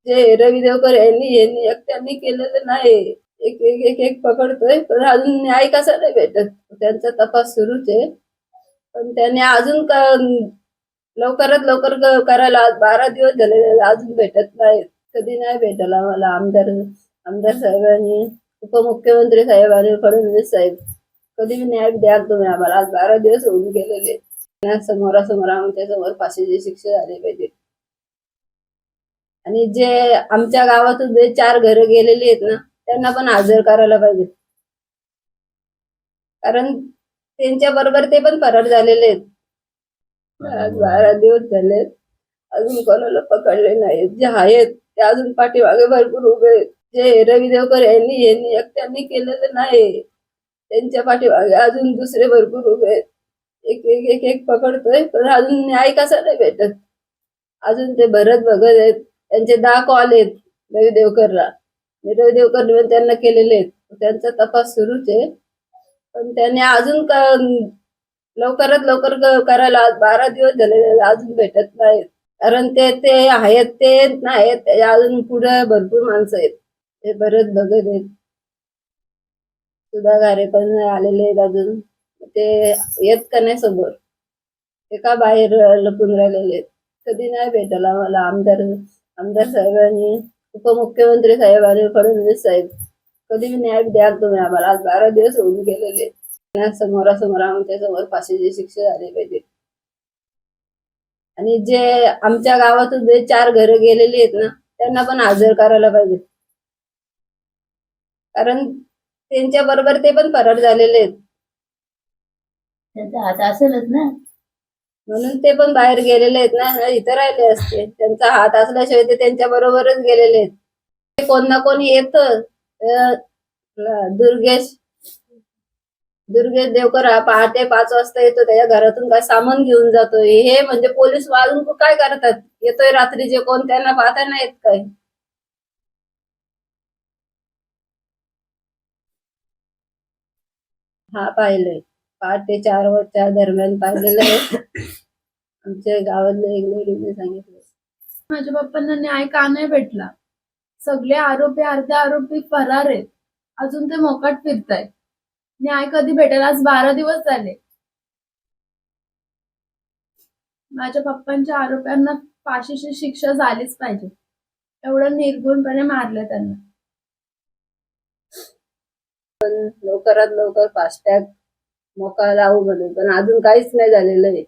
जे रवी देवकर यांनी यांनी एकट्याने केलेलं नाही. एक एक एक एक पकडतोय, पण अजून न्याय कसा नाही भेटत. त्यांचा तपास सुरूच आहे, पण त्याने अजून लवकरात लवकर करायला आज 12 दिवस झाले, अजून भेटत नाही. कधी नाही भेटला आम्हाला आमदार आमदार साहेबांनी, उपमुख्यमंत्री साहेब आणि फडणवीस साहेब कधी न्याय द्याल तुम्ही आम्हाला. आज 12 दिवस होऊन गेलेले. समोरासमोर आमच्या समोर फाशीची शिक्षा झाली पाहिजे. आणि जे आमच्या गावातून जे 4 घरं गेलेली आहेत ना, त्यांना पण हजर करायला पाहिजे, कारण त्यांच्या बरोबर ते पण फरार झालेले आहेत. आज 12 दिवस झाले, अजून कोणाला पकडले नाहीत. जे आहेत ते अजून पाठीमागे भरपूर उभे आहेत. जे रवी देवकर यांनी यांनी एकट्याने केलेलं नाही, त्यांच्या पाठीमागे अजून दुसरे भरपूर उभे आहेत. एक एक एक एक पकडतोय, पण अजून न्याय कसा नाही भेटत. अजून ते भरत भगत आहेत, त्यांचे 10 कॉल आहेत रवी देवकरला. रवी देवकर त्यांना केलेले आहेत. त्यांचा तपास सुरूच आहे, पण त्याने अजून लवकरात लवकर करायला आज 12 दिवस झाले, अजून भेटत नाहीत. कारण ते ते आहेत ते नाहीत, त्याच्या अजून पुढे भरपूर माणसं आहेत. ते भरत भगत आहेत, सुधा घारे पण आलेले आहेत अजून. ते येत का नाही समोर, ते का बाहेर लपून राहिलेले आहेत. कधी नाही भेटला आम्हाला आमदार साहेबांनी, उपमुख्यमंत्री साहेब आणि फडणवीस साहेब कधी न्याय द्याल तुम्ही आम्हाला. आज 12 दिवस होऊन गेलेले. समोरासमोर आमच्या समोर फाशीची शिक्षा झाली पाहिजे. आणि जे आमच्या गावातून जे 4 घरं गेलेली आहेत ना, त्यांना पण हजर करायला पाहिजे, कारण त्यांच्या बरोबर ते पण फरार झालेले आहेत. त्यांचा हात असेलच ना, म्हणून ते पण बाहेर गेलेले आहेत ना, इथं राहिले असते. त्यांचा हात असल्याशिवाय ते त्यांच्या बरोबरच गेलेले आहेत. कोण ना कोणी येत. दुर्गेश देवकर हा पहाटे 5 वाजता येतो, त्याच्या घरातून काय सामान घेऊन जातोय. हे म्हणजे पोलीस वाजून काय करतात, येतोय रात्रीचे कोण, त्यांना पाहता नाही येत काय. हा पाहिलंय, पहाटे 4 दरम्यान पाहिलेलं आहे. आमच्या गावातल्या एक लेडीने सांगितलं. माझ्या बाप्पांना न्याय का नाही भेटला? सगळे आरोपी, अर्धे आरोपी फरार आहेत, अजून ते मोकाट फिरतायत. न्याय कधी भेटेल? आज 12 दिवस झाले. माझ्या पप्पांच्या आरोप्यांना फाशीची शिक्षा झालीच पाहिजे. एवढं निर्गुणपणे मारलं त्यांना. पण लवकरात लवकर फास्टॅग मोका लावू म्हणून, पण अजून काहीच नाही झालेलं आहे.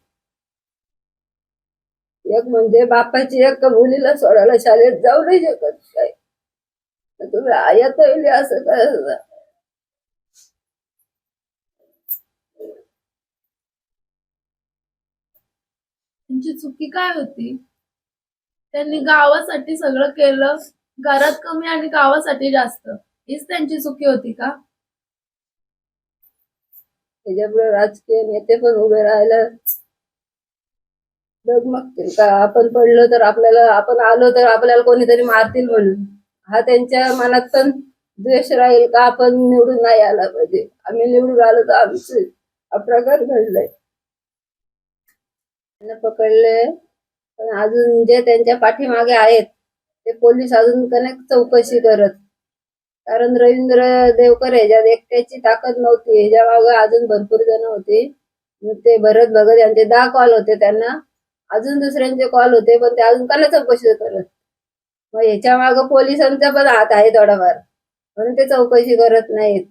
एक म्हणजे बापाची एक मुलीला सोडायला शाळेत जाऊ नाही शकत काय, तुम्ही आयात येईल असं काय. त्यांची चुकी काय होती? त्यांनी गावासाठी सगळं केलं, घरात कमी आणि गावासाठी जास्त, हीच त्यांची चुकी होती का? त्याच्यामुळे राजकीय नेते पण उभे राहायला डगमगतील का, आपण पडलो तर आपल्याला, आपण आलो तर आपल्याला कोणीतरी मारतील म्हणून. हा त्यांच्या मनात पण द्वेष राहील का, आपण निवडून नाही आला पाहिजे, आम्ही निवडून आलो तर आमचे हा प्रकार घडलाय. त्यांना पकडले, पण अजून जे त्यांच्या पाठीमागे आहेत ते पोलीस अजून कनेक्ट चौकशी करत. कारण रवींद्र देवकर ह्याच्यात एकट्याची ताकद नव्हती, ह्याच्या मागे अजून भरपूर जण होते. ते भरत भगत यांचे 10 कॉल होते, त्यांना अजून दुसऱ्यांचे कॉल होते, पण ते अजून काला चौकशी करत. मग ह्याच्या मागे पोलिसांचा पण हात आहे थोडाफार, म्हणून ते चौकशी करत नाहीत.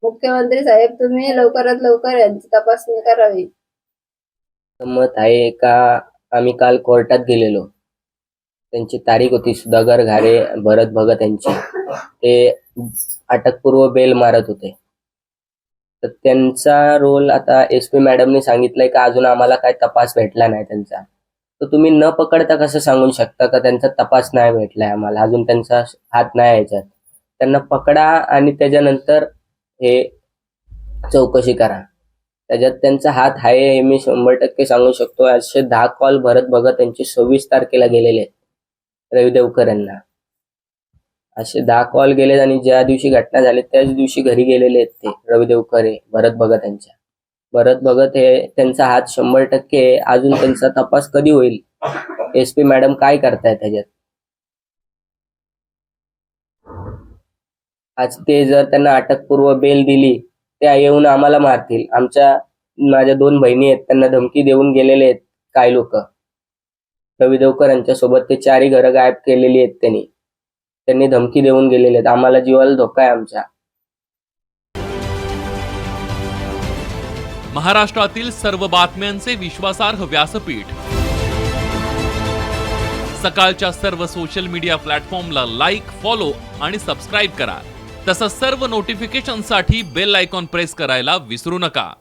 मुख्यमंत्री साहेब, तुम्ही लवकरात लवकर यांची तपासणी करावी. मत आहे का, आम्ही काल कोर्टात गेलेलो, त्यांची तारीख होती. सुधाकर घारे, भरत भगत यांची, ते अटकपूर्व बेल मारत होते. तर त्यांचा रोल आता SP मॅडमने सांगितलंय का अजून आम्हाला काय तपास भेटला नाही त्यांचा. तर तुम्ही न पकडता कसं सांगू शकता का त्यांचा तपास नाही भेटलाय आम्हाला, अजून त्यांचा हात नाही याच्यात. त्यांना पकडा आणि त्याच्यानंतर हे चौकशी करा, त्याच्यात त्यांचा हात आहे हे मी 100% सांगू शकतो. असे 10 कॉल भरत भगत यांचे 26 तारखेला गेलेले आहेत रवी देवकर यांना. असे 10 कॉल गेले आणि ज्या दिवशी घटना झाली त्याच दिवशी घरी गेलेले आहेत ते रवी देवकर, भरत भगत यांच्या. भरत भगत हे त्यांचा हात 100% अजून त्यांचा तपास कधी होईल SP मॅडम काय करतायत ह्याच्यात? आज ते जर त्यांना अटकपूर्व बेल दिली ते येऊन आम्हाला मारतील. माझ्या 2 बहिणी आहेत, त्यांना धमकी देऊन गेलेले आहेत काही लोक. रवी देवकर यांच्यासोबत ते 4ही घरं गायब केलेली आहेत त्यांनी धमकी देऊन गेलेले आहेत. आम्हाला जीवाला धोका आहे आमच्या. महाराष्ट्रातील सर्व बातम्यांचे विश्वासार्ह व्यासपीठ, सकाळच्या सर्व सोशल मीडिया प्लॅटफॉर्मला लाईक, फॉलो आणि सबस्क्राईब करा. तसंच सर्व नोटिफिकेशनसाठी बेल आयकॉन प्रेस करायला विसरू नका.